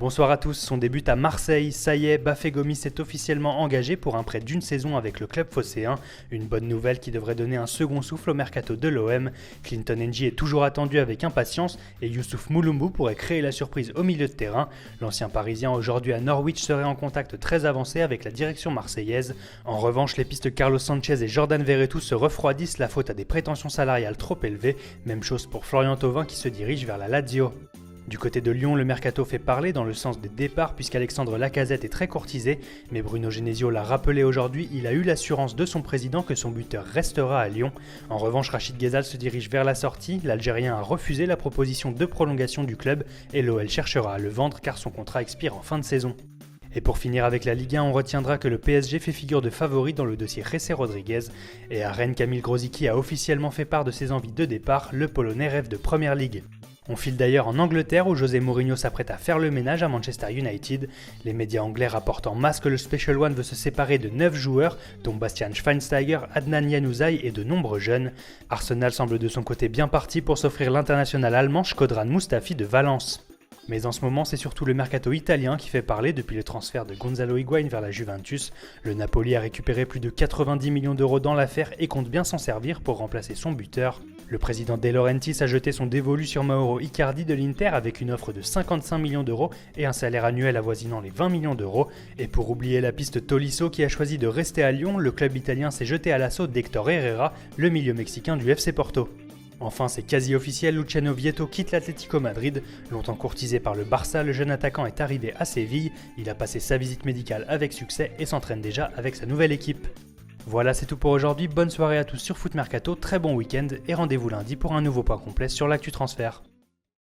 Bonsoir à tous, on débute à Marseille, ça y est, Bafé Gomis est officiellement engagé pour un prêt d'une saison avec le club phocéen, une bonne nouvelle qui devrait donner un second souffle au mercato de l'OM. Clinton N'Jie est toujours attendu avec impatience et Youssouf Mouloumou pourrait créer la surprise au milieu de terrain. L'ancien parisien aujourd'hui à Norwich serait en contact très avancé avec la direction marseillaise. En revanche, les pistes Carlos Sanchez et Jordan Verretou se refroidissent la faute à des prétentions salariales trop élevées, même chose pour Florian Thauvin qui se dirige vers la Lazio. Du côté de Lyon, le mercato fait parler dans le sens des départs puisqu'Alexandre Lacazette est très courtisé, mais Bruno Genesio l'a rappelé aujourd'hui, il a eu l'assurance de son président que son buteur restera à Lyon. En revanche, Rachid Ghezal se dirige vers la sortie, l'Algérien a refusé la proposition de prolongation du club et l'OL cherchera à le vendre car son contrat expire en fin de saison. Et pour finir avec la Ligue 1, on retiendra que le PSG fait figure de favori dans le dossier Jessé Rodriguez. Et à Rennes, Kamil Grosicki a officiellement fait part de ses envies de départ, le Polonais rêve de Première Ligue. On file d'ailleurs en Angleterre où José Mourinho s'apprête à faire le ménage à Manchester United. Les médias anglais rapportent en masse que le Special One veut se séparer de 9 joueurs, dont Bastian Schweinsteiger, Adnan Januzaj et de nombreux jeunes. Arsenal semble de son côté bien parti pour s'offrir l'international allemand Shkodran Mustafi de Valence. Mais en ce moment, c'est surtout le mercato italien qui fait parler depuis le transfert de Gonzalo Higuaín vers la Juventus. Le Napoli a récupéré plus de 90 millions d'euros dans l'affaire et compte bien s'en servir pour remplacer son buteur. Le président De Laurentiis a jeté son dévolu sur Mauro Icardi de l'Inter avec une offre de 55 millions d'euros et un salaire annuel avoisinant les 20 millions d'euros. Et pour oublier la piste Tolisso qui a choisi de rester à Lyon, le club italien s'est jeté à l'assaut d'Héctor Herrera, le milieu mexicain du FC Porto. Enfin, c'est quasi officiel, Luciano Vietto quitte l'Atlético Madrid. Longtemps courtisé par le Barça, le jeune attaquant est arrivé à Séville. Il a passé sa visite médicale avec succès et s'entraîne déjà avec sa nouvelle équipe. Voilà, c'est tout pour aujourd'hui. Bonne soirée à tous sur Foot Mercato, très bon week-end et rendez-vous lundi pour un nouveau point complet sur l'actu transfert.